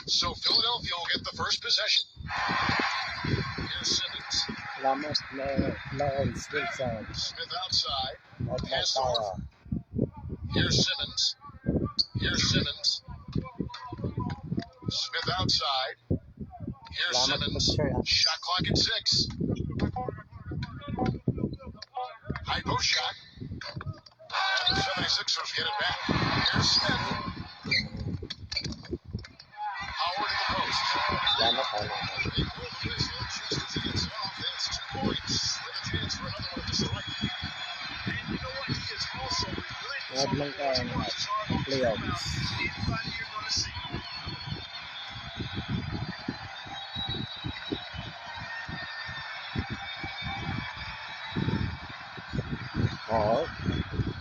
So Philadelphia will get the first possession. Here's Simmons. Lawrence Wilson. Smith outside. Not Pass to Horford. Here's Simmons. Here's Simmons. Smith outside. Here's Simmons. Shot clock at 6. High post shot. And the 76ers get it back. Here's Smith. Howard in the post. They blow the whistle just as he gets it off. That's 2 points with a chance for another one at the strike. And you know what? He is also relentless on the boards. He works his heart off to come out. Anybody you're going to see.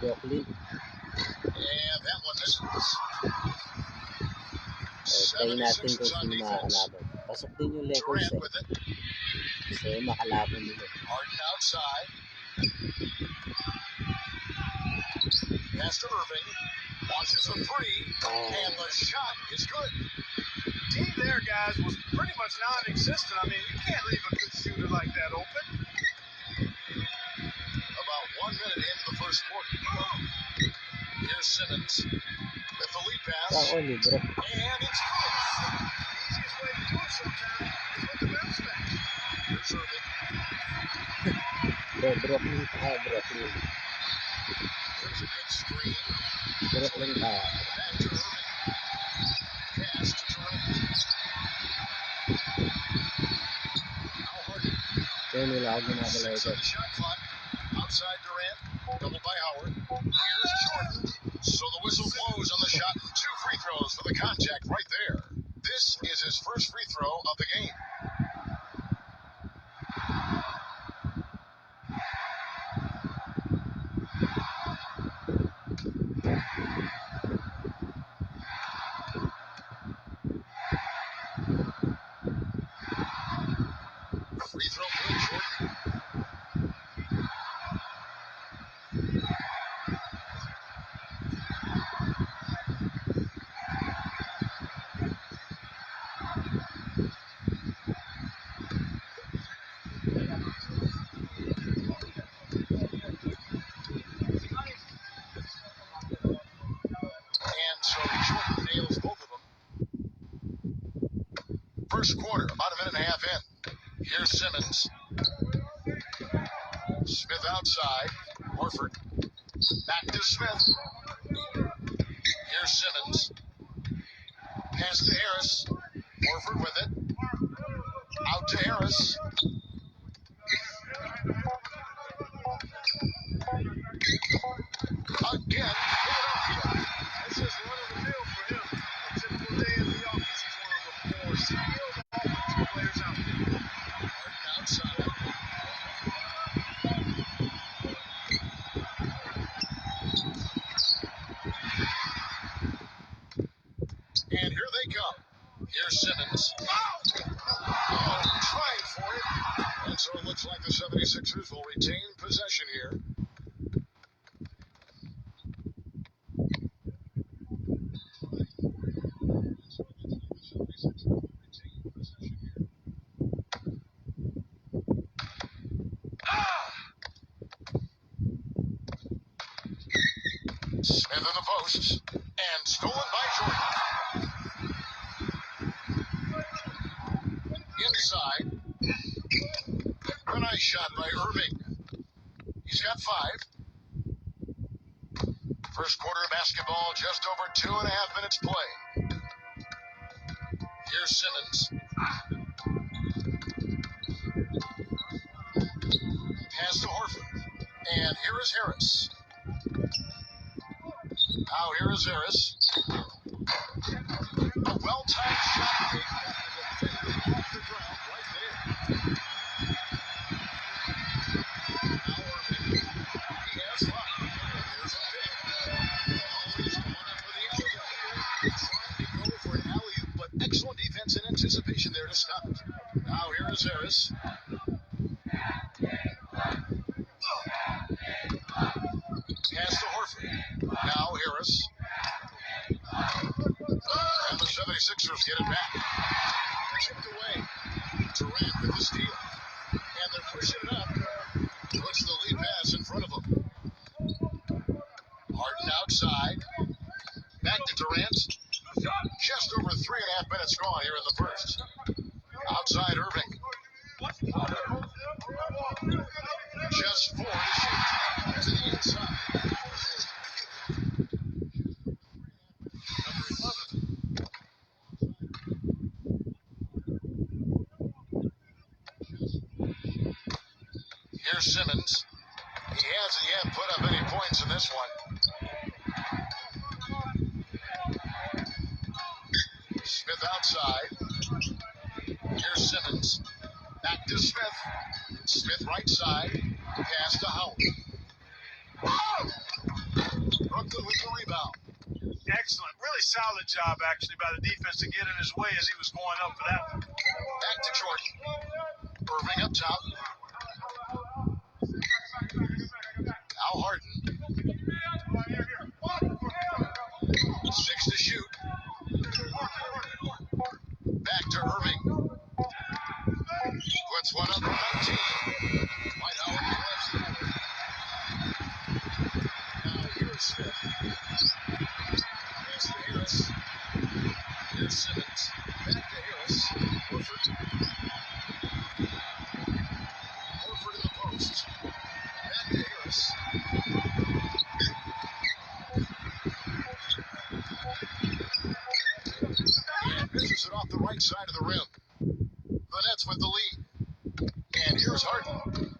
Brooklyn. And that one misses. Tayo natin kung sino makakalaban. Pasok din yung Lakers eh. So makalaban nila. Harden outside. Pass to Irving. Launches a 3. And the shot is good. D there, guys, was pretty much non-existent. I mean, you can't leave a good shooter like that open. About 1 minute into the first quarter. Here's Simmons with the lead pass. And it's good. The easiest way to do it sometimes is with the bounce back. Here's Irving. Brooklyn. There's a good screen. Brooklyn. Back to Irving. Pass to Durant. Now Harden. Six on the shot clock. Outside Durant. Double by Howard. Here's Jordan. So the whistle blows on the shot. 2 free throws for the contact right there. This is his first free throw of the game. Free throw good, Jordan. And so Jordan nails both of them. First quarter, about a minute and a half in. Here's Simmons. Smith outside. Horford. Back to Smith. Here's Simmons. Pass to Harris. Horford with it. Out to Harris. Again, Philadelphia. This is one of the mill for him. A typical day in the office. He's one of the more skilled offensive players out there. Harden outside. And here they come. Here's Simmons. Oh, trying for it. And so it looks like the 76ers will retain possession here. Smith in the post. And stolen by Jordan. Inside. A nice shot by Irving. He's got 5. First quarter of basketball, just over 2.5 minutes play. Here's Simmons. Pass to Horford. And here is Harris. Now here is Harris. A well-timed shot taken off the ground right there. Now Irving. He has 5. There's a pick. Always going up for the alley-oop. Trying to go for an alley-oop, but excellent defense and anticipation there to stop it. Now here is Harris. Pass to Horford. Now Harris. And the 76ers get it back. Chipped away. Durant with the steal. And they're pushing it up. Puts the lead pass in front of them. Harden outside. Back to Durant. Just over 3.5 minutes gone here in the first. Outside Irving. Just 4 to shoot. To the inside. Number 11. Here's Simmons. He hasn't yet put up any points in this one. Smith outside. Here's Simmons. Back to Smith. Smith right side. Pass to Howard. Brooklyn with the rebound. Excellent. Really solid job, actually, by the defense to get in his way as he was going up for that one. Back to Jordan. Irving up top. Now Harden. 6 to shoot. Back to Irving. Puts one up from 19. White Howard grabs the board. Now here's Smith. Pass to Harris. Here's Simmons. Back to Harris. Horford. Horford in the post. Back to Harris. And misses it off the right side of the rim. The Nets with the lead. And here's Harden.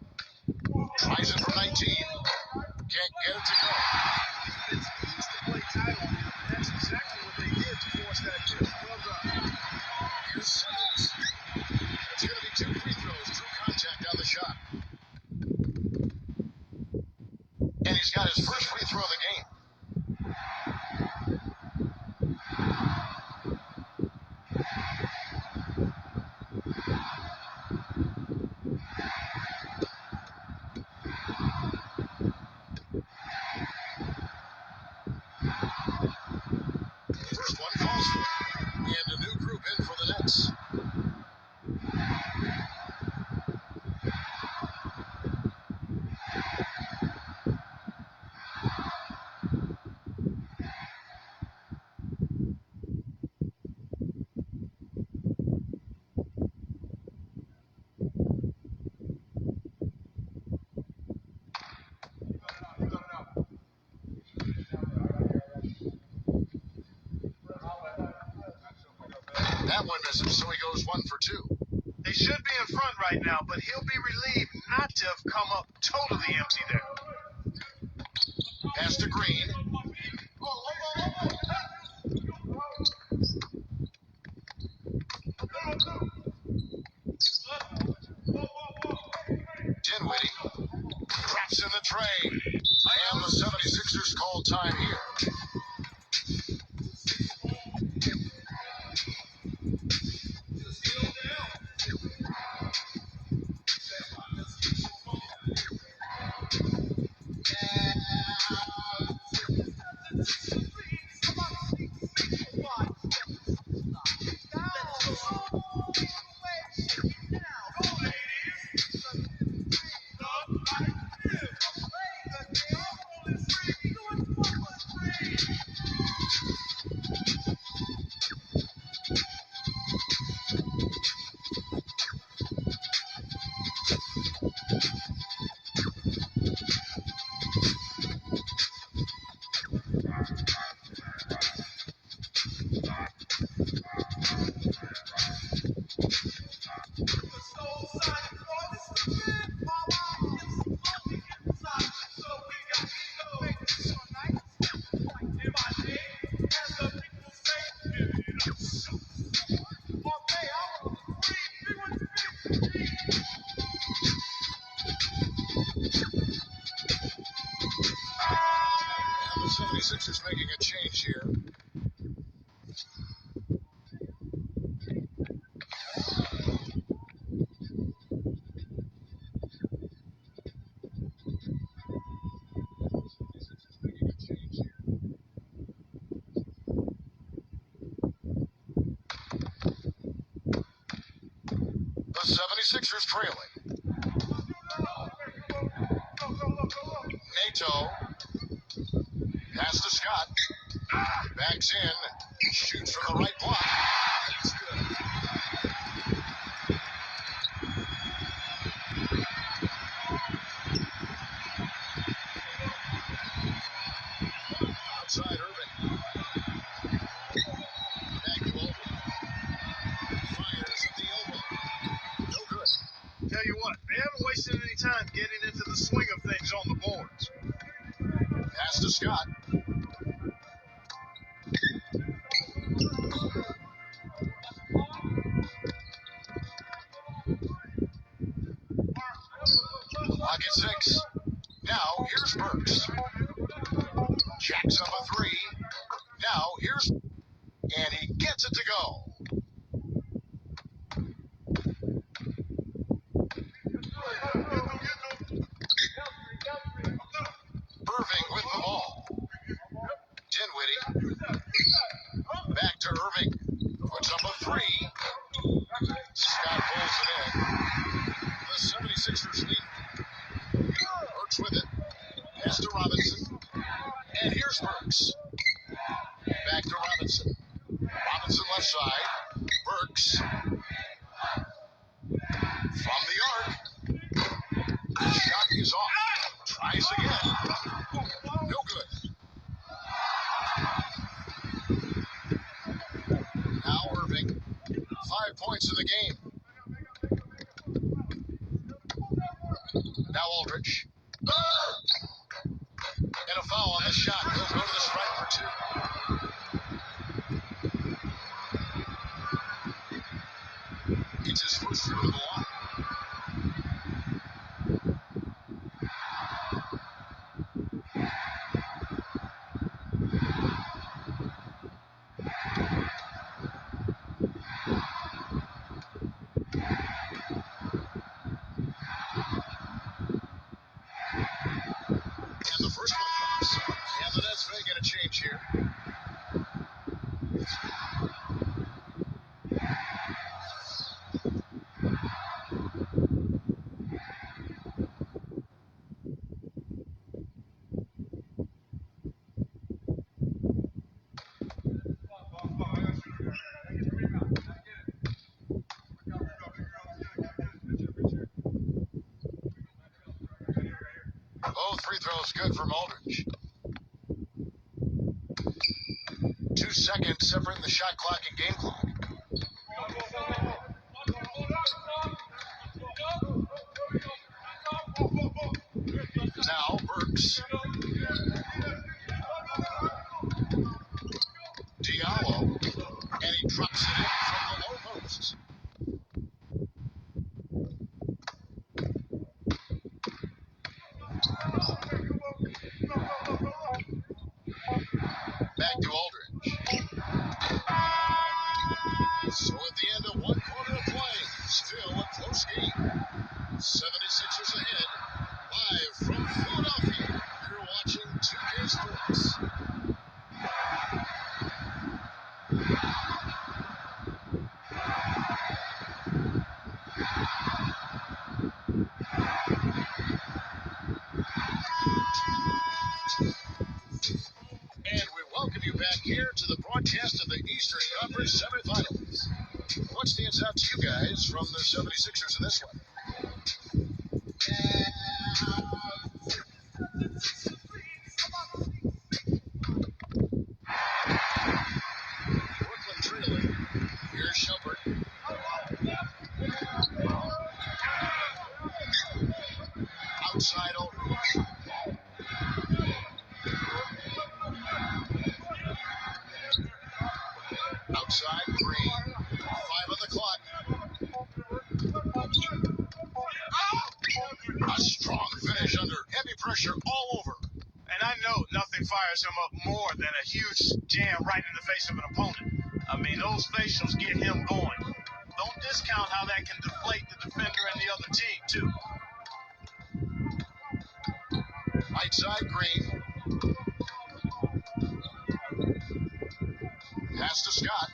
Tries it from 19. Can't get it to go. Defense needs to play tight on him, and that's exactly what they did to force that kill. Well done. Here's Simmons. It's going to be 2 free throws. True contact on the shot. And he's got his first free throw of the game. First one falls for him. And a new group in for the Nets. That one misses, so he goes 1 for 2. They should be in front right now, but he'll be relieved not to have come up totally empty there. Pass to Green. Dinwiddie traps in the tray. And the 76ers call time here. The 76ers making a change here. 76ers trailing. Nato. Pass to Scott. Backs in. Shoots from the right block. It's good. Outside Irving. Back to Oldham. Fires at the elbow. No good. Tell you what, they haven't wasted any time getting into the swing of things on the boards. Pass to Scott. Clock at 6. Now here's Burks. Jacks up a 3. Now here's... And he gets it to go. Irving with the ball. Dinwiddie. Back to Irving. Puts up a 3. Scott pulls it in. The 76ers lead. Burks with it. Pass to Robinson. And here's Burks. Back to Robinson. Robinson left side. Burks. From the arc. Shot is off. Tries again. No good. Now Irving. 5 points in the game. Now Aldridge. And a foul on the shot. He'll go to the stripe for 2. It's his first trip to the line. And the first one comes. And the Nets making a change here. Both free throws good from Aldridge. 2 seconds separating the shot clock and game clock. Now Burks. Diallo. And he drops it in from the low post. Back to Aldridge. So at the end of one quarter of play, still a close game. 76ers ahead. Live from Philadelphia, you're watching 2K Sports. And we welcome you back here to the broadcast of the Eastern Conference semifinals. What stands out to you guys from the 76ers in this one? Brooklyn trailing. Here's Shumpert. Outside Aldridge. Outside Green. 5 on the clock. A strong finish under heavy pressure all over. And I know nothing fires him up more than a huge jam right in the face of an opponent. I mean, those facials get him going. Don't discount how that can deflate the defender and the other team, too. Right side Green. Pass to Scott.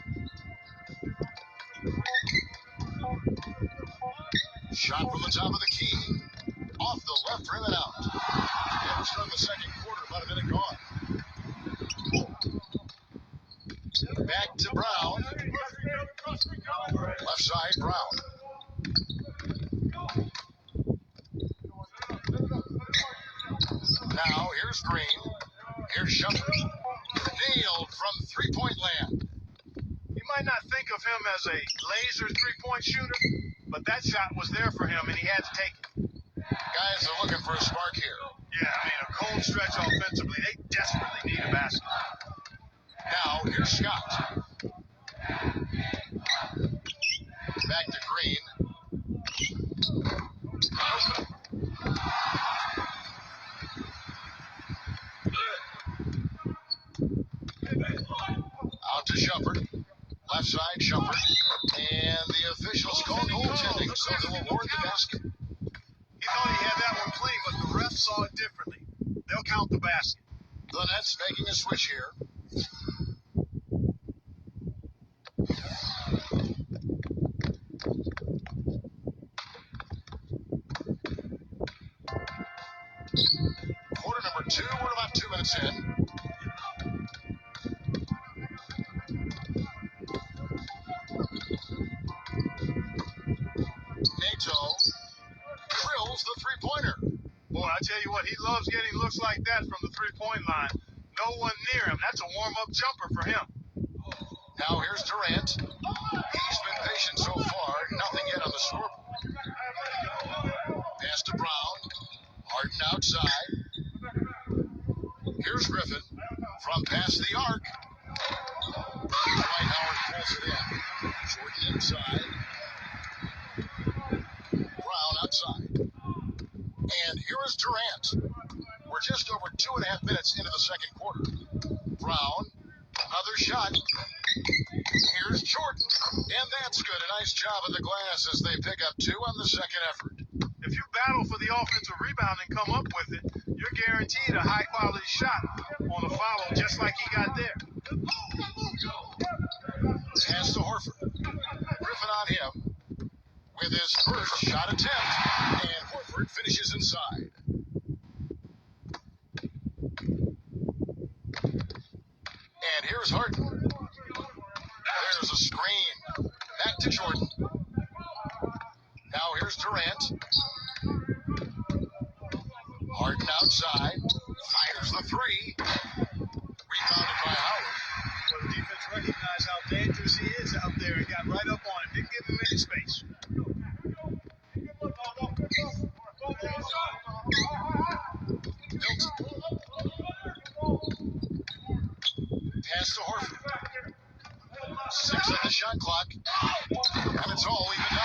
Shot from the top of the key. Off the left rim and out. And start the second quarter, about a minute gone. Back to Brown. Left side, Brown. Now, here's Green. Here's Shumpert. Nailed from three-point land. You might not think of him as a laser three-point shooter, but that shot was there for him, and he had to take it. Guys are looking for a spark here. Yeah, I mean, a cold stretch offensively. They desperately need a basket. Now, here's Scott. Back to Green. Out to Shumpert. Left side, Shumpert. And the officials call goaltending, so they'll award the basket. He thought he had that one clean, but the refs saw it differently. They'll count the basket. The Nets making a switch here. Quarter number 2, we're about 2 minutes in. Nato drills the three-pointer. Boy, I tell you what, he loves getting looks like that from the three-point line. No one near him. That's a warm-up jumper for him. Now here's Durant. He's been patient so far. Nothing yet on the scoreboard. Pass to Brown. Harden outside. Here's Griffin from past the arc. Dwight Howard pulls it in. Jordan inside. Brown outside. And here is Durant. We're just over 2.5 minutes into the second quarter. Brown, another shot. Here's Jordan, and that's good. A nice job of the glass as they pick up 2 on the second effort. If you battle for the offensive rebound and come up with it, you're guaranteed a high-quality shot on a follow, just like he got there. Pass to Horford. Griffin on him with his first shot attempt, and Horford finishes inside. And here's Harden. There's a screen. Back to Jordan. Now here's Durant. Harden outside. Fires the 3. Rebounded by Howard. Well, the defense recognized how dangerous he is out there and got right up on him. Didn't give him any space. Milton. Pass to Horford. 6 on the shot clock. And it's all evened up.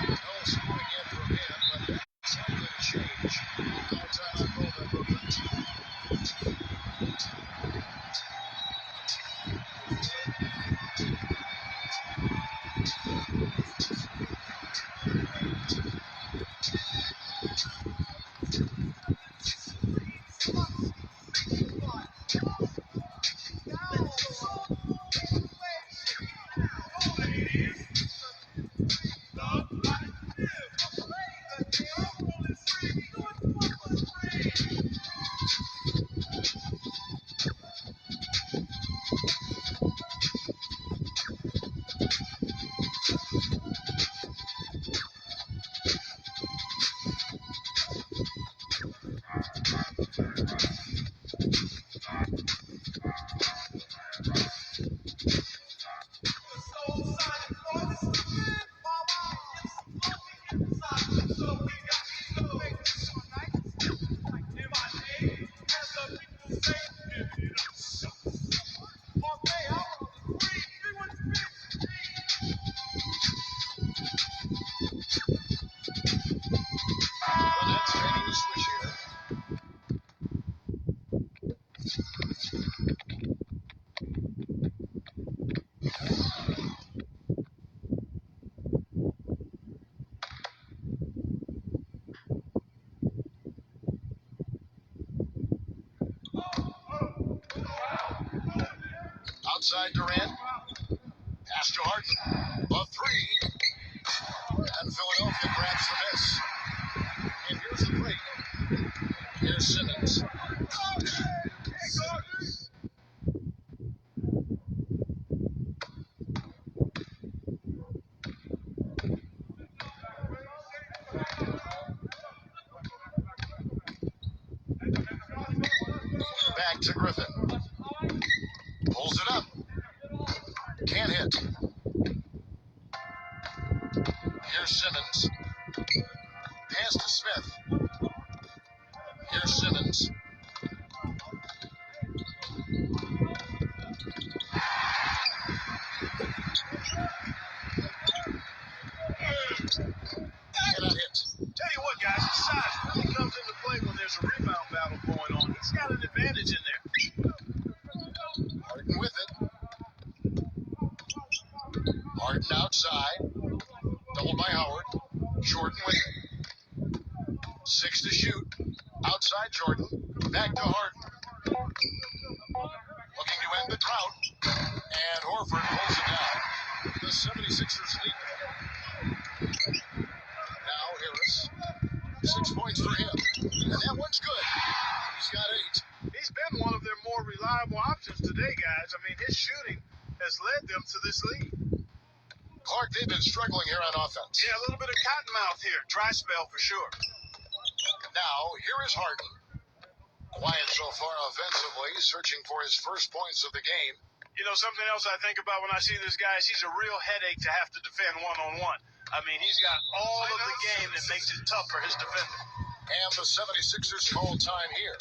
No scoring yet from him, but that's not going to change. No time on goal by Brooklyn. The Nets making the switch here. Outside Durant. Pass to Harden. A three. And Philadelphia grabs the miss. And here's the break. Here's Simmons. Back to Griffin. Pulls it up. Can't hit. Here's Simmons. Pass to Smith. Here's Simmons. Cannot hit. Tell you what, guys, his size really comes into play when there's a rebound battle going on. He's got an advantage in there. Harden with it. Harden outside. Doubled by Howard. Jordan with it. 6 to shoot. Outside Jordan. Back to Harden. Looking to end the drought. And Horford pulls it down. The 76ers lead. Now Harris. 6 points for him. And that one's good. He's got 8. He's been one of their more reliable options today, guys. I mean, his shooting has led them to this lead. Clark, they've been struggling here on offense. Yeah, a little bit of cottonmouth here. Dry spell for sure. Now, here is Harden. Quiet so far offensively, searching for his first points of the game. You know, something else I think about when I see this guy is he's a real headache to have to defend one-on-one. I mean, he's got all of the game that makes it tough for his defender. And the 76ers call time here.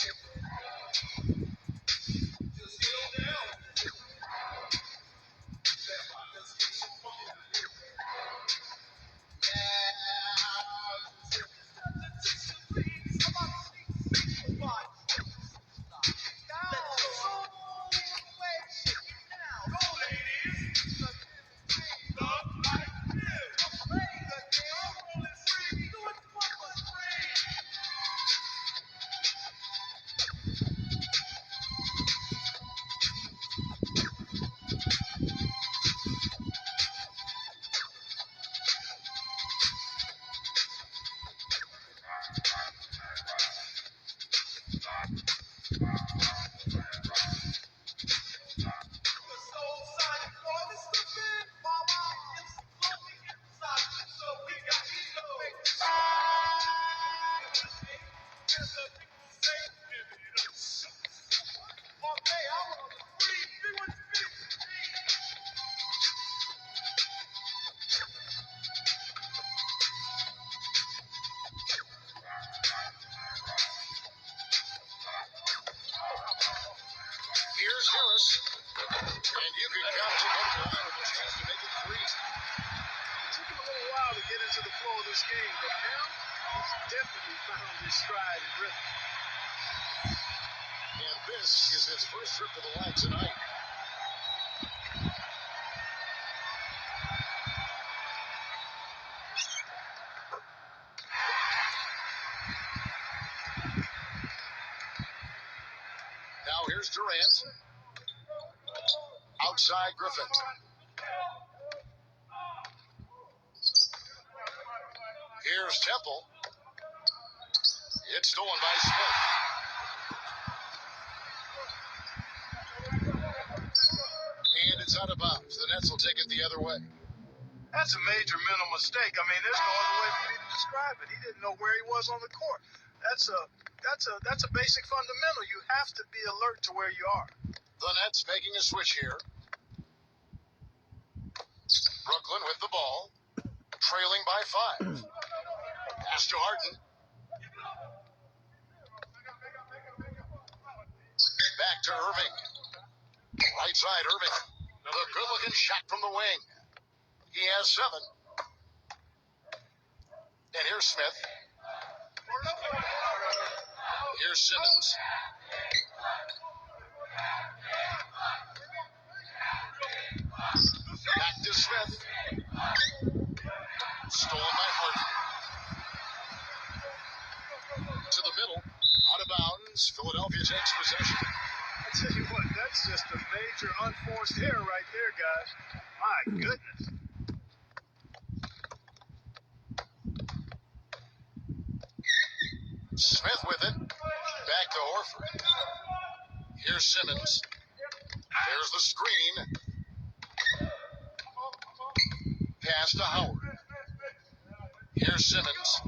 Here's Harris. And you can count to go to the line with a chance to make it 3. It took him a little while to get into the flow of this game, but now he's definitely found his stride and rhythm. And this is his first trip to the line tonight. Now here's Durant. Outside Griffin. Here's Temple. It's stolen by Smith. And it's out of bounds. The Nets will take it the other way. That's a major mental mistake. I mean, there's no other way for me to describe it. He didn't know where he was on the court. That's a basic fundamental. You have to be alert to where you are. The Nets making a switch here. Brooklyn with the ball, trailing by 5. Pass to Harden. Back to Irving. Right side, Irving. Another good-looking shot from the wing. He has 7. And here's Smith. Here's Simmons. Back to Smith. Stolen by Harden. To the middle. Out of bounds. Philadelphia takes possession. I tell you what, that's just a major unforced error right there, guys. My goodness. Smith with it. Back to Horford. Here's Simmons. There's the screen. Pass to Howard. Here's Simmons.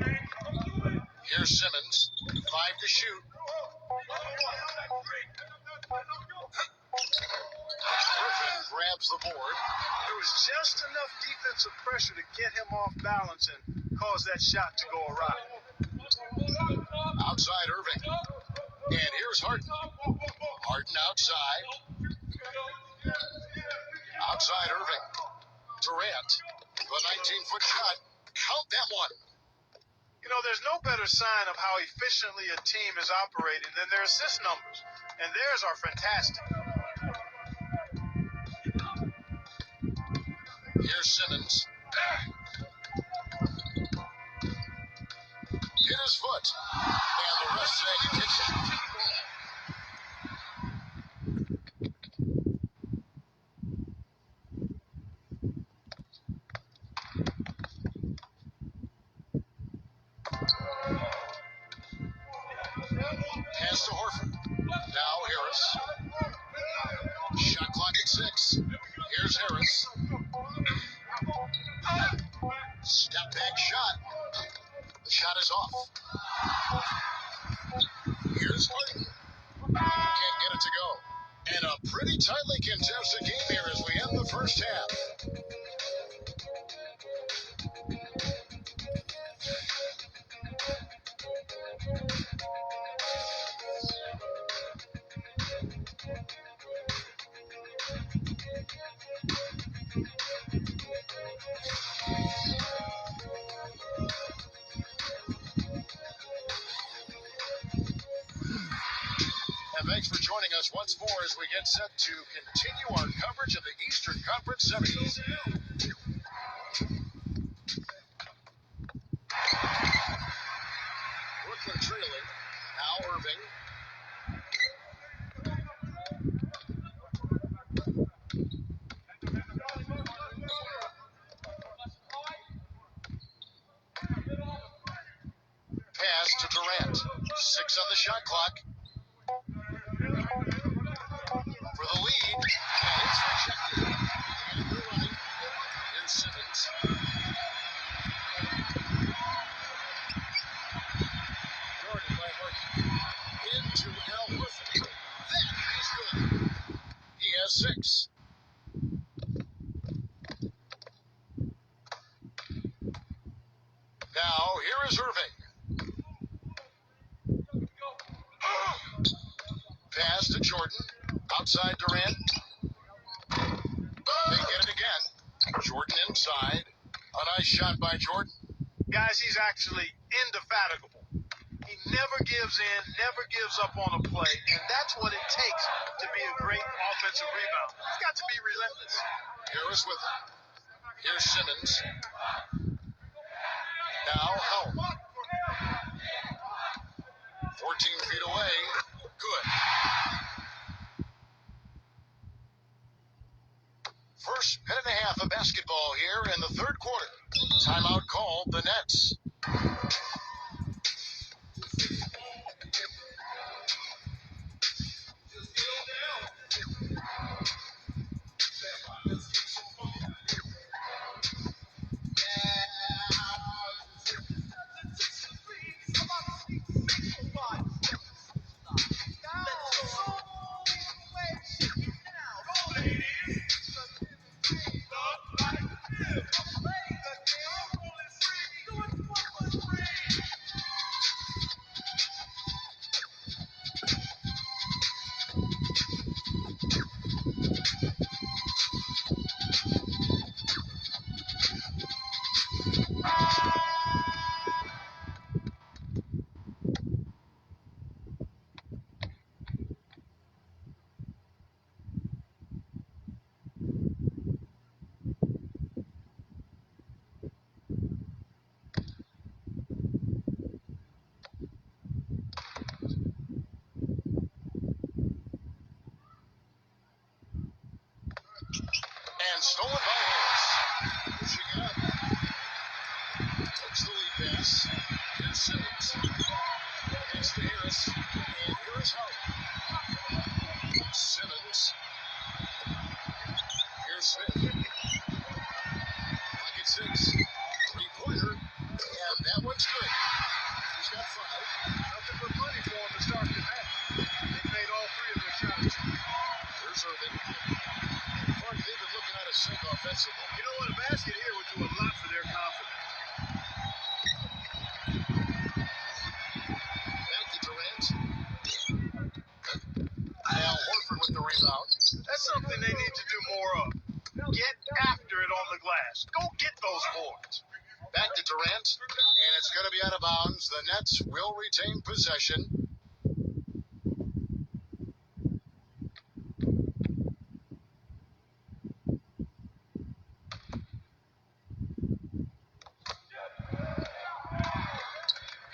Here's Simmons. 5 to shoot. Griffin grabs the board. There was just enough defensive pressure to get him off balance and cause that shot to go awry. Outside Irving. And here's Harden. Harden outside. Outside Irving. Durant. The 19-foot shot. Count that one. You know, there's no better sign of how efficiently a team is operating than their assist numbers. And theirs are fantastic. Here's Simmons. Hit his foot. And the ref said he kicks it. Pass to Horford. Now Harris. Shot clock at 6. Here's Harris. Step back shot. The shot is off. Here's Harden. Can't get it to go. And a pretty tightly contested game here as we end the first half. And thanks for joining us once more as we get set to continue our coverage of the Eastern Conference Semis. Brooklyn trailing. Now Irving. Pass to Durant. 6 on the shot clock. For the lead, and it's rejected. And they're running. Here's Simmons. Guarded by Harden. Into Al Horford. That is good. He has 6. Now, here is Irving. Pass to Jordan. Outside Durant. They get it again. Jordan inside. A nice shot by Jordan. Guys, he's actually indefatigable. He never gives in, never gives up on a play, and that's what it takes to be a great offensive rebound. He's got to be relentless. Harris with it. Here's Simmons. Now Howard. 14 feet away. Good. First minute and a half of basketball here in the third quarter. Timeout called the Nets. And stolen by Harris. Pushing it up. Takes the lead pass. Here's Simmons. Pass to Harris. And here's Howard. Simmons. Here's Smith. Pocket 6. Three-pointer. And that one's good. He's got 5. Nothing but money for him to start the half. They made all 3 of their shots. Here's Irving. Mark, they've been looking at a sink offensively. You know what? A basket here would do a lot for their confidence. Back to Durant. Al Horford with the rebound. That's something they need to do more of. Get after it on the glass. Go get those boards. Back to Durant, and it's going to be out of bounds. The Nets will retain possession.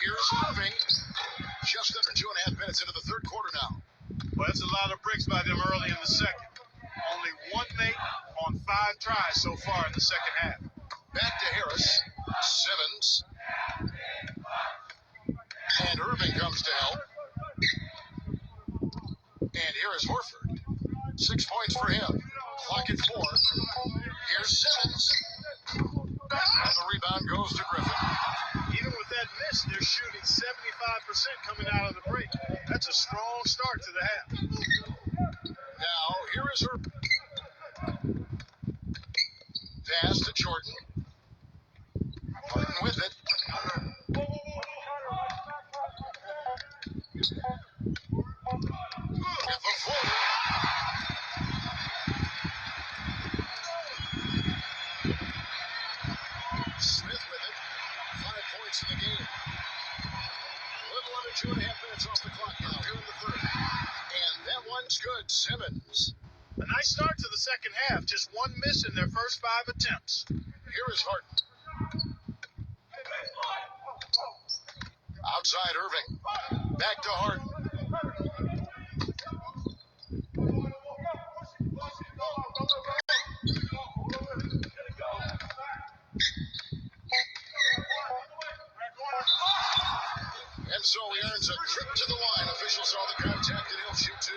Here's Irving. Just under 2.5 minutes into the third quarter now. Well, that's a lot of bricks by them early in the second. Only 1 make on 5 tries so far in the second half. Back to Harris. Simmons. And Irving comes to help. And here is Horford. 6 points for him. Clock at 4. Here's Simmons. And the rebound goes to Griffin. Even with that miss, they're shooting 75% coming out of the break. That's a strong start to the half. Now, here is Irving. Pass to Jordan. Harden with it. At the floater. Smith with it. 5 points in the game. A little under 2.5 minutes off the clock now, here in the third. And that one's good. Simmons. A nice start to the second half. Just 1 miss in their first 5 attempts. Here is Harden. Outside Irving. Back to Harden. And so he earns a trip to the line. Officials saw the contact and he'll shoot 2.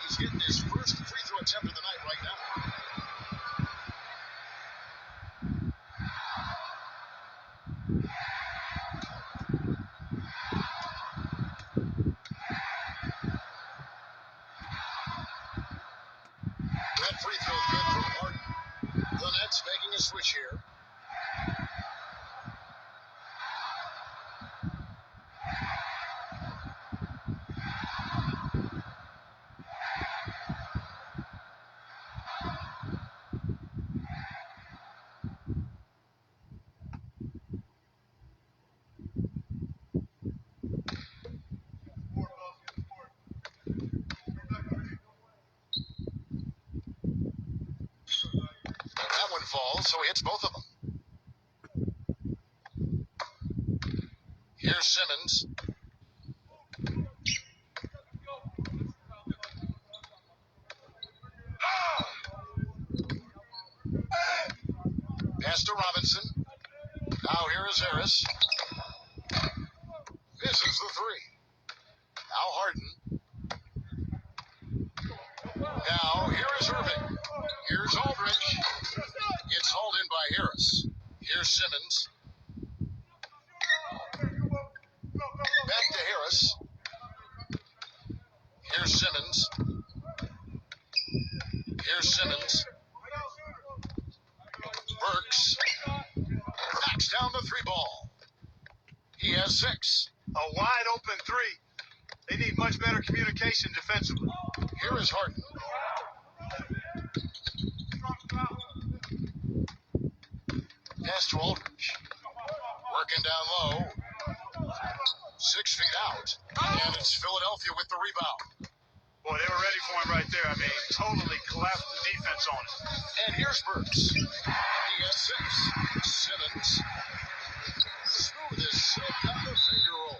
He's getting his first free throw attempt of the night right now. That free throw is good from Harden. The Nets making a switch here. That one falls, so he hits both of them. Here's Simmons. Pass to Robinson. Now here is Harris. Misses the 3. Now Harden. Now here is Irving. Here's Aldridge. It's hauled in by Harris. Here's Simmons. Back to Harris. Here's Simmons. Here's Simmons. Burks knocks down the 3 ball. He has 6. A wide open 3. They need much better communication defensively. Here is Harden. Pass to Aldridge. Working down low. 6 feet out. And it's Philadelphia with the rebound. Boy, they were ready for him right there. I mean, totally collapsed the defense on him. And here's Burks. He has 6. Simmons. Smooth as silk on the finger roll.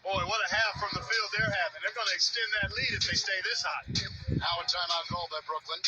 Boy, what a half from the field they're having. They're going going to extend that lead if they stay this hot. Now a timeout called by Brooklyn.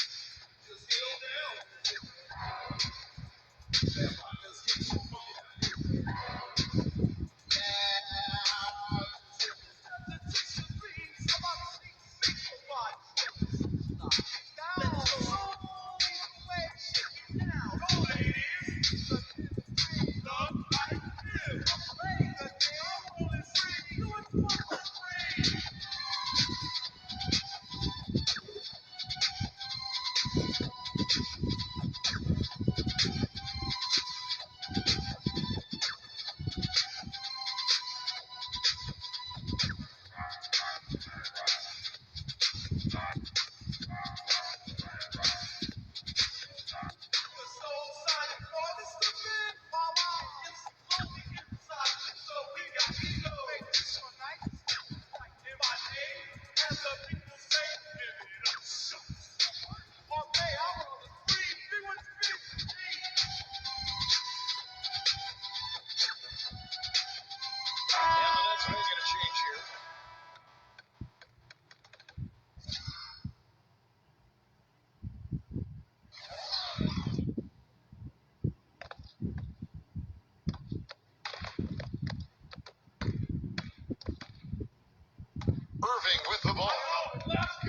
Irving with the ball.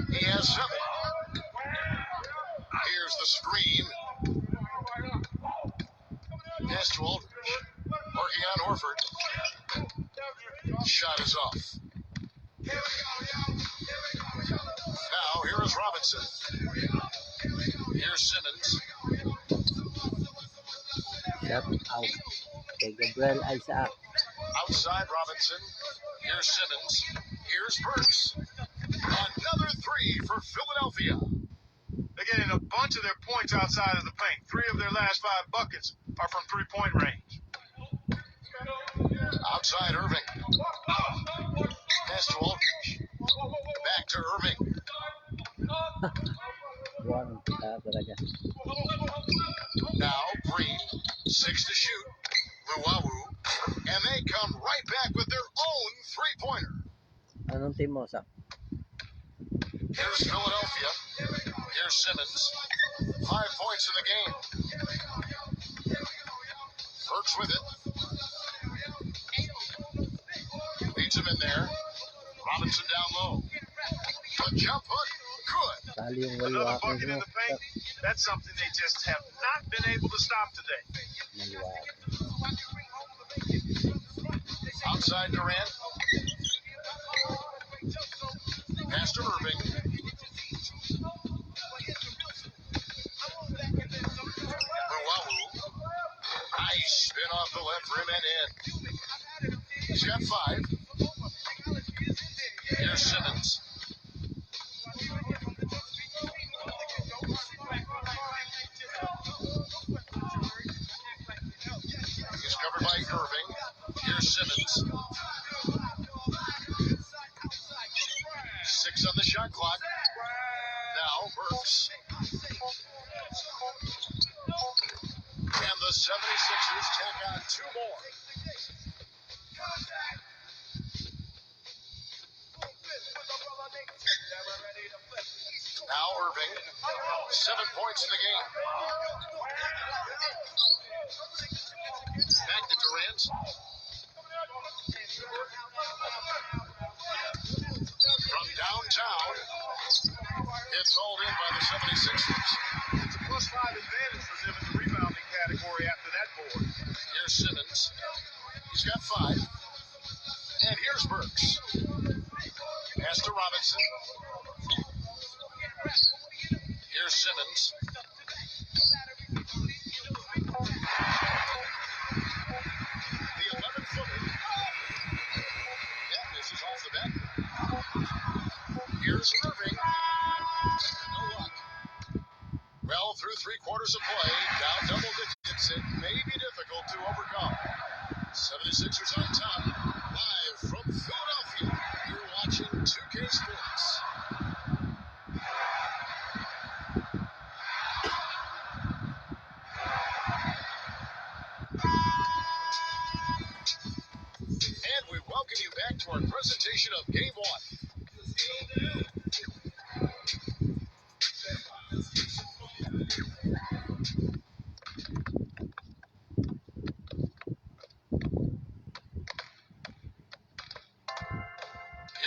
He has 7. Here's the screen. Pass to Aldridge. Working on Horford. Shot is off. Now here is Robinson. Here's Simmons. Shut out. Kay Gabriel Isaac. Outside Robinson. Here's Simmons. Here's Burks. Another 3 for Philadelphia. They're getting a bunch of their points outside of the paint. 3 of their last 5 buckets are from three-point range. Outside Irving. Pass to Aldridge. Back to Irving. Buwan talaga. Now Green. 6 to shoot. Luwawu. And they come right back with their own three-pointer. Anong team mo, Sak? Here's Philadelphia. Here's Simmons. 5 points in the game. Burks with it. Leads him in there. Robinson down low. The jump hook. Good. Tali yung Another waliwakan bucket in mo. the paint. That's something they just have not been able to stop today. Maliwakan. Outside Durant. Pass to Irving. Luwawu. Nice spin off the left rim and in. He's got 5. Here's Simmons. He's covered by Irving. Here's Simmons. 6 on the shot clock. Now Burks. And the 76ers tack on 2 more. Now Irving. 7 points in the game. Back to Durant. From downtown. It's hauled in by the 76ers. It's a +5 advantage for them in the rebounding category after that board. Here's Simmons. He's got 5. And here's Burks. Pass to Robinson. Here's Simmons. The 11-footer. That misses off the back. Here's Irving. No luck. Well, through 3 quarters of play, down double digits, it may be difficult to overcome. 76ers on top. Live from Philadelphia. You're watching 2K Sports. And we welcome you back to our presentation of Game 1.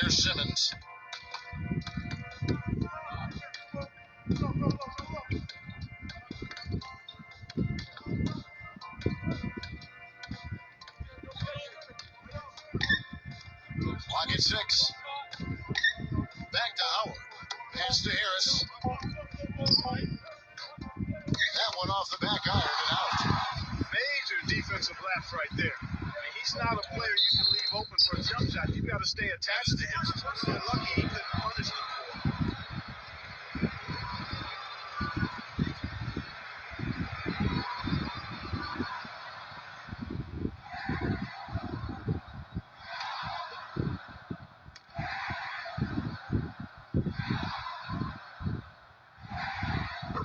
Here's Simmons. Clock at 6. Back to Howard. Pass to Harris. That one off the back iron and out. Major defensive lapse right there. I mean, he's not a player you can leave open for a jump shot. You got to stay attached to him. They're lucky he couldn't punish them for it.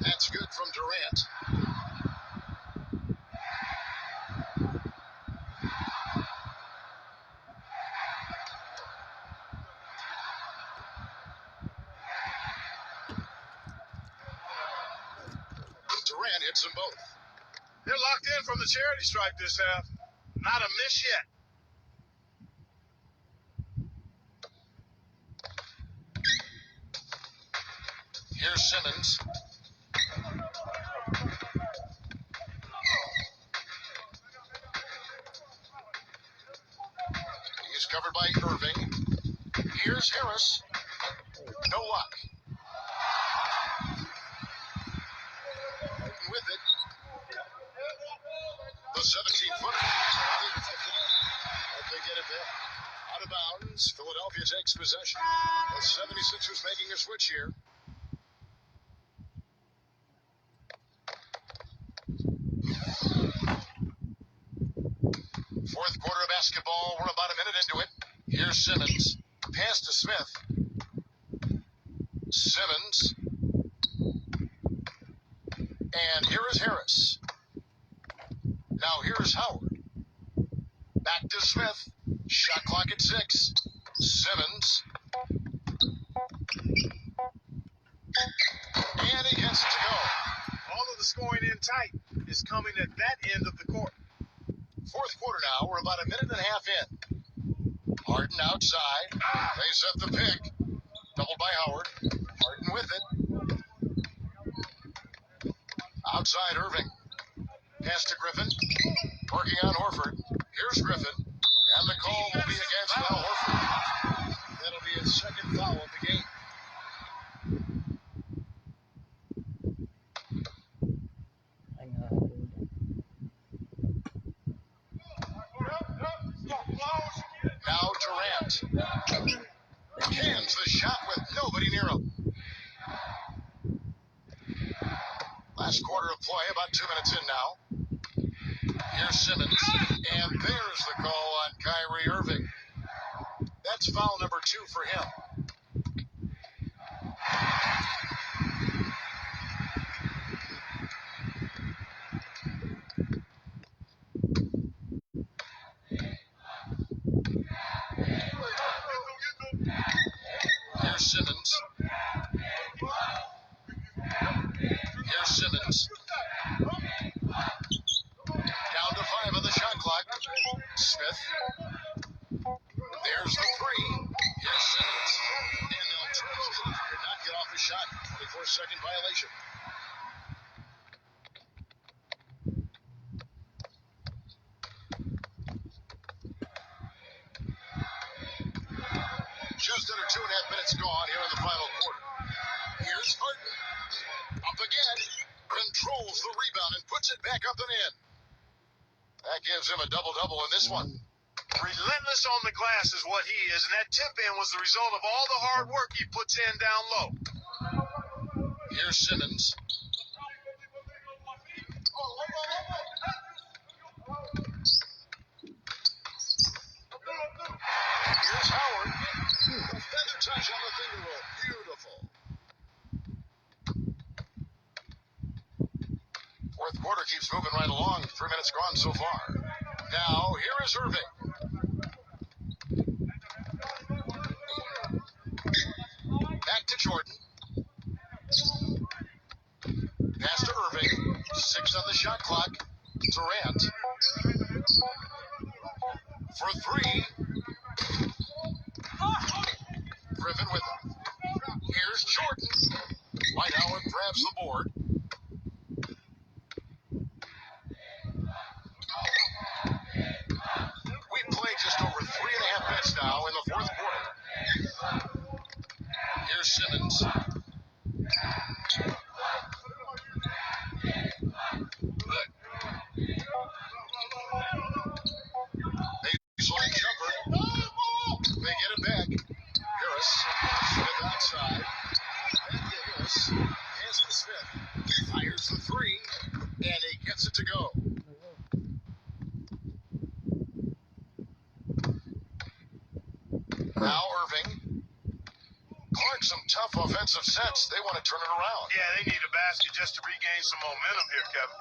That's good from Durant. Durant hits them both. They're locked in from the charity stripe this half. Not a miss yet. Here's Simmons. He's covered by Irving. Here's Harris. No luck. With it. The 17-footer. They get it back. Out of bounds. Philadelphia takes possession. The 76ers making a switch here. Fourth quarter of basketball. We're about a minute into it. Here's Simmons. Pass to Smith. Simmons. And here is Harris. Now here's Howard. Back to Smith. Shot clock at 6. Simmons. And he gets it to go. All of the scoring in tight is coming at that end of the court. Fourth quarter now. We're about a minute and a half in. Harden outside. They set the pick. Doubled by Howard. Harden with it. Outside Irving. Pass to Griffin. Working on Horford. Here's Griffin. And the call will be against Al Horford. That'll be his second foul of the game. Now Durant. Cans the shot with nobody near him. Last quarter of play, about 2 minutes in now. Here's Simmons, and there's the call on Kyrie Irving. That's foul number 2 for him. Here's Simmons. Here's Simmons. Down to 5 on the shot clock. Smith. There's the 3. Here's Simmons. And they'll try to not get off the shot. 24-second violation. Just under 2.5 minutes gone here in the final quarter. Here's Harden. Up again. Controls the rebound and puts it back up and in. That gives him a double-double in this one. Relentless on the glass is what he is, and that tip-in was the result of all the hard work he puts in down low. Here's Simmons. Here's Howard. A feather touch on the finger roll. Beautiful. Fourth quarter keeps moving right along. 3 minutes gone so far. Now, here is Irving. Back to Jordan. Pass to Irving. 6 on the shot clock. Durant. For 3. Griffin with it. Here's Jordan. White Howard grabs the board. We played just over 3.5 minutes now in the fourth quarter. Here's Simmons. Baseline jumper. They get it back. Harris. Smith outside. Back to Harris. Hands to Smith. Fires the 3. And he gets it to go. Now Irving. Clark, some tough offensive sets. They want to turn it around. Yeah, they need a basket just to regain some momentum here, Kevin.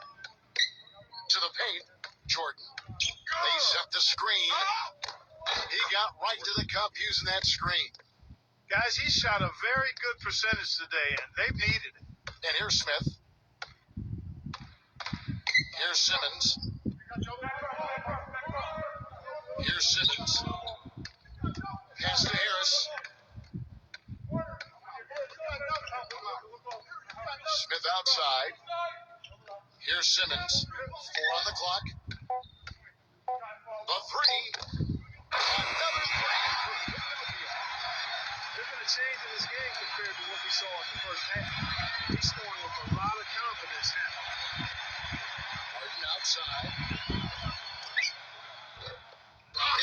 To the paint. Jordan. They set the screen. He got right to the cup using that screen. Guys, he shot a very good percentage today, and they've needed it. And here's Smith. Here's Simmons. Here's Simmons. Pass to Harris. Smith outside. Here's Simmons. 4 on the clock. The 3. Another 3. There's been a change in this game compared to what we saw in the first half. He's scoring with a lot of confidence now. Harden outside.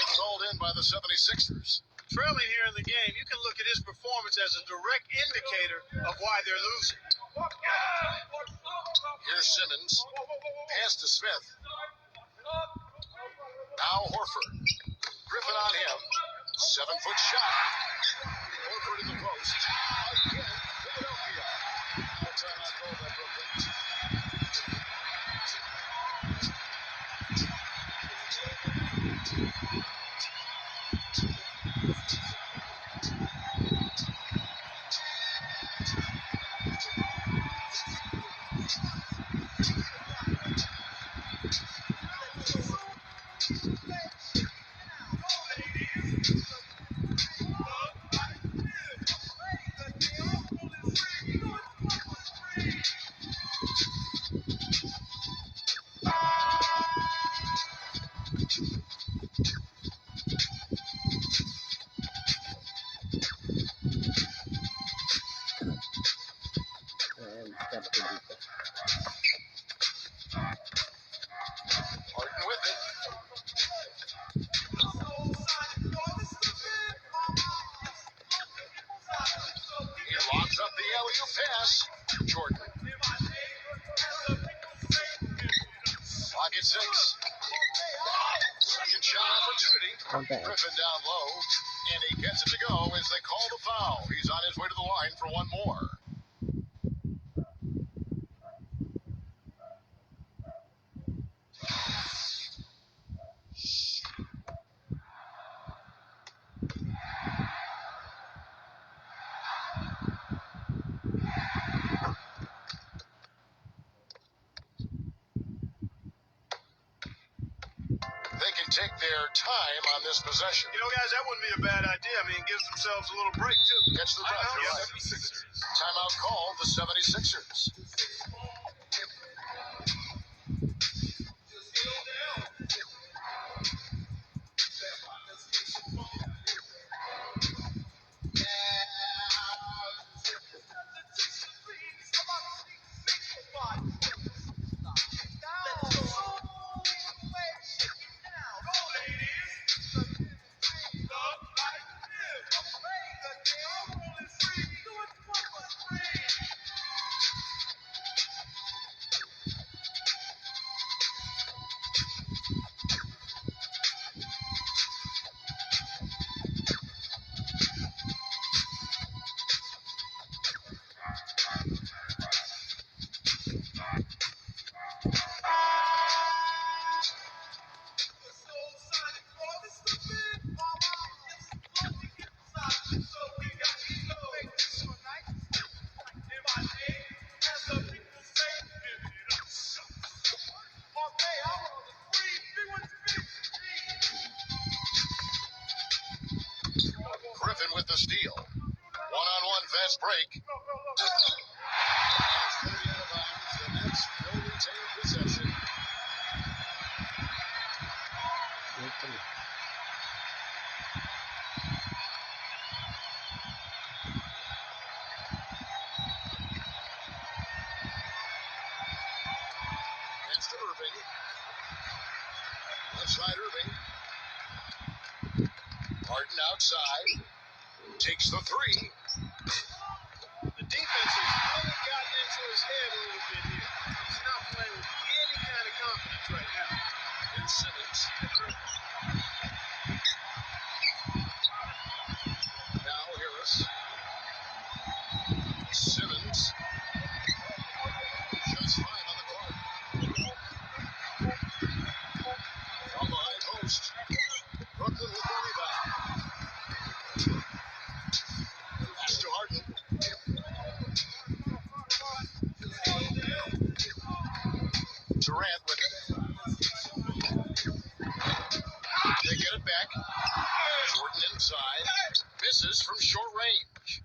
It's called in by the 76ers. Trailing here in the game, you can look at his performance as a direct indicator of why they're losing. Here's Simmons. Pass to Smith. Now Horford. Griffin on him. 7-foot shot. Horford in the post. Again, Philadelphia. No timeout call by Brooklyn. Harden with it. He lobs up the alley-oop pass. Jordan. Clock at 6. Second shot opportunity. Griffin down low. And he gets it to go as they call the foul. He's on his way to the line for one more. They can take their time on this possession. You know, guys, that wouldn't be a bad idea. I mean, it gives themselves a little break, too. Catch the breath. You're right. Timeout called the 76ers. Irving. Outside Irving. Harden outside. Takes the three. The defense has really gotten into his head a little bit here. He's not playing with any kind of confidence right now. Here's Simmons. Now Harris. Simmons. Just fine on the court. From the high post. Brooklyn with the rebound. Pass to Harden. Durant with it. They get it back. Jordan inside. Misses from short range.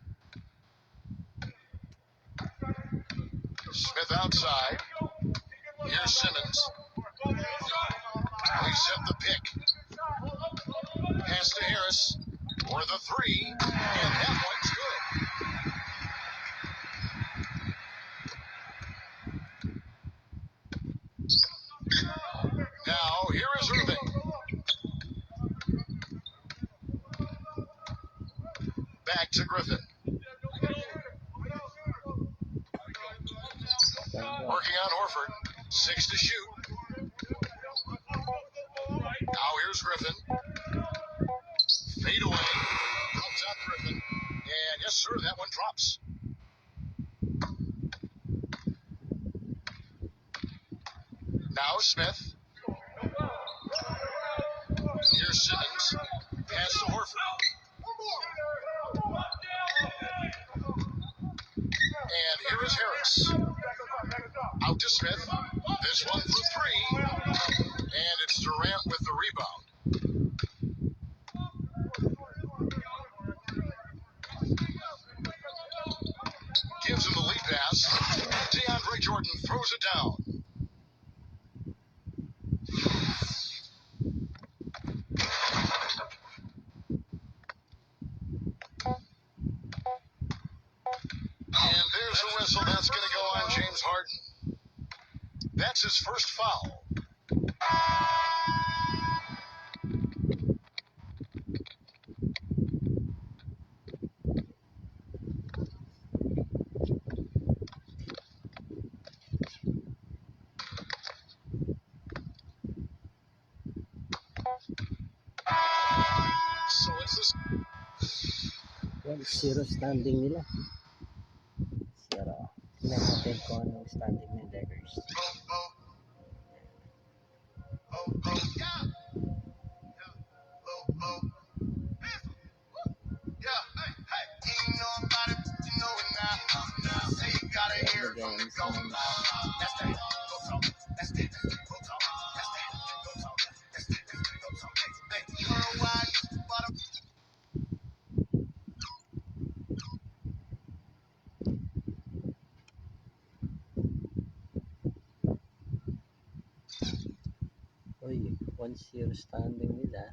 Smith outside. Here's Simmons. We set the pick. Pass to Harris. For the three. And that one's good. Now, here is Irving. Back to Griffin. Working on Horford. 6 to shoot. Now here's Griffin. Fade away. Comes out Griffin. And yes, sir, that one drops. Now Smith. Here's Simmons. Pass to Horford. And here is Harris. Out to Smith. This one for three. And it's Durant with the rebound. Gives him the lead pass. DeAndre Jordan throws it down. And there's a whistle. That's going to go on James Harden. That's his first foul. So it's this. 1-0 standing nila. Sira. Tingnan natin kung anong standing ng Lakers. Uy, 1-0 standing nila.